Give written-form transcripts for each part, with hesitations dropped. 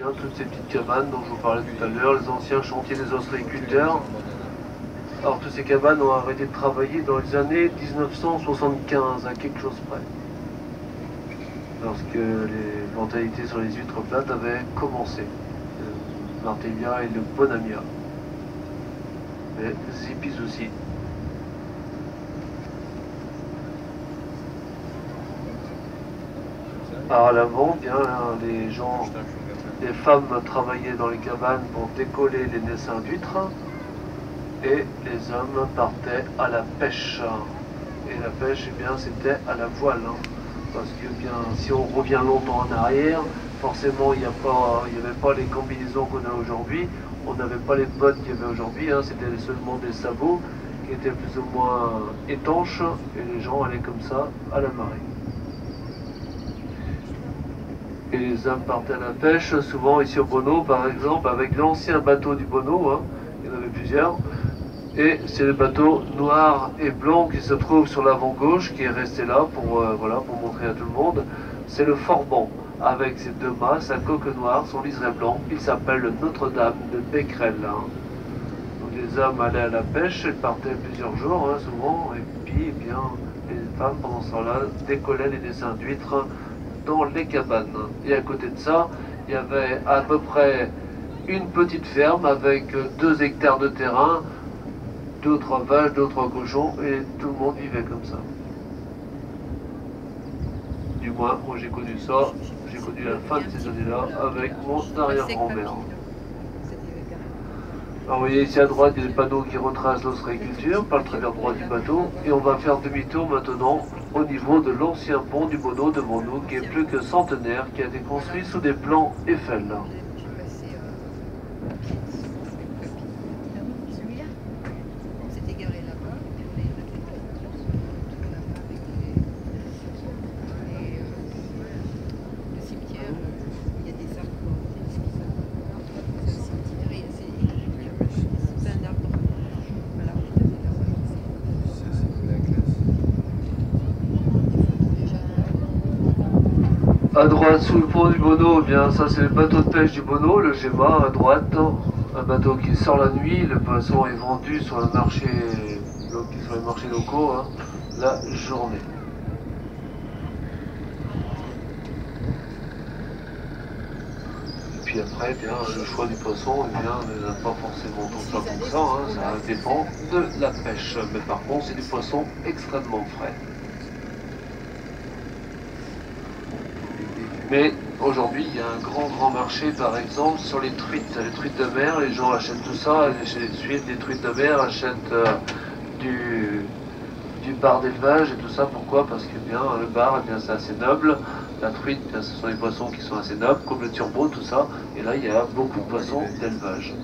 bien toutes ces petites cabanes dont je vous parlais tout à l'heure, les anciens chantiers des ostréiculteurs. Alors toutes ces cabanes ont arrêté de travailler dans les années 1975, à quelque chose près. Lorsque les mentalités sur les huîtres plates avaient commencé. Le Martellia et le Bonamia. Mais les épices aussi. Alors à l'avant, bien, les femmes travaillaient dans les cabanes pour décoller les naissins d'huîtres et les hommes partaient à la pêche. Et la pêche, eh bien, c'était à la voile. Parce que bien, si on revient longtemps en arrière, forcément il n'y avait pas les combinaisons qu'on a aujourd'hui, on n'avait pas les bottes qu'il y avait aujourd'hui, c'était seulement des sabots qui étaient plus ou moins étanches et les gens allaient comme ça à la marée. Et les hommes partaient à la pêche, souvent ici au Bonneau par exemple, avec l'ancien bateau du Bonneau, il y en avait plusieurs, et c'est le bateau noir et blanc qui se trouve sur l'avant gauche, qui est resté là pour montrer à tout le monde. C'est le Forban, avec ses deux mâts, sa coque noire, son liseré blanc. Il s'appelle le Notre-Dame de Becquerel. Donc les hommes allaient à la pêche, ils partaient plusieurs jours, souvent, et puis eh bien, les femmes pendant ce temps-là décollaient les dessins d'huîtres dans les cabanes. Et à côté de ça, il y avait à peu près une petite ferme avec 2 hectares de terrain, 2 ou 3 vaches, 2 ou 3 cochons, et tout le monde vivait comme ça. Du moins, moi j'ai connu ça, j'ai connu la fin de ces années-là avec mon arrière-grand-mère. Alors vous voyez ici à droite, il y a des panneaux qui retracent l'ostréiculture par le travers droit du bateau, et on va faire demi-tour maintenant au niveau de l'ancien pont du Bonneau devant nous, qui est plus que centenaire, qui a été construit sous des plans Eiffel. À droite, sous le pont du Bonneau, eh bien ça c'est le bateau de pêche du Bonneau, le Géma, à droite, un bateau qui sort la nuit, le poisson est vendu sur le marché, sur les marchés locaux, la journée. Et puis après, eh bien, le choix du poisson, eh bien, n'est pas forcément tout ça comme ça, ça dépend de la pêche. Mais par contre, c'est du poisson extrêmement frais. Mais aujourd'hui, il y a un grand marché, par exemple, sur les truites de mer. Les gens achètent tout ça, des truites de mer, achètent du bar d'élevage et tout ça. Pourquoi? Parce que bien, le bar, eh bien, c'est assez noble. La truite, bien, ce sont des poissons qui sont assez nobles, comme le turbo, tout ça. Et là, il y a beaucoup de poissons d'élevage.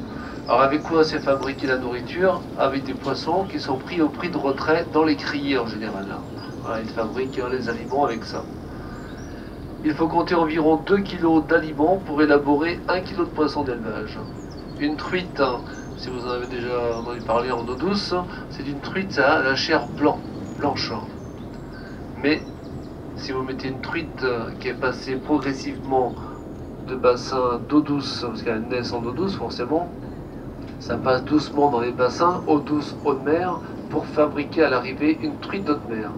Alors avec quoi c'est fabriqué la nourriture? Avec des poissons qui sont pris au prix de retrait dans les criées en général. Voilà, ils fabriquent les aliments avec ça. Il faut compter environ 2 kg d'aliments pour élaborer 1 kg de poisson d'élevage. Une truite, si vous en avez déjà entendu parler en eau douce, c'est une truite à la chair blanche. Mais si vous mettez une truite qui est passée progressivement de bassin d'eau douce, parce qu'elle naît en eau douce forcément, ça passe doucement dans les bassins, eau douce, eau de mer, pour fabriquer à l'arrivée une truite d'eau de mer.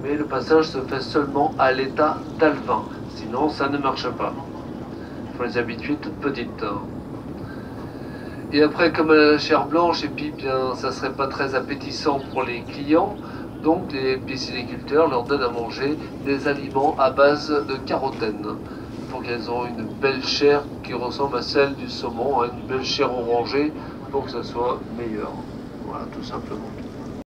Mais le passage se fait seulement à l'état d'alevin. Sinon, ça ne marche pas. Il faut les habituer toutes petites. Et après, comme elle a la chair blanche, et puis bien, ça serait pas très appétissant pour les clients, donc les pisciculteurs leur donnent à manger des aliments à base de carotène, pour qu'elles aient une belle chair qui ressemble à celle du saumon, une belle chair orangée, pour que ça soit meilleur. Voilà, tout simplement.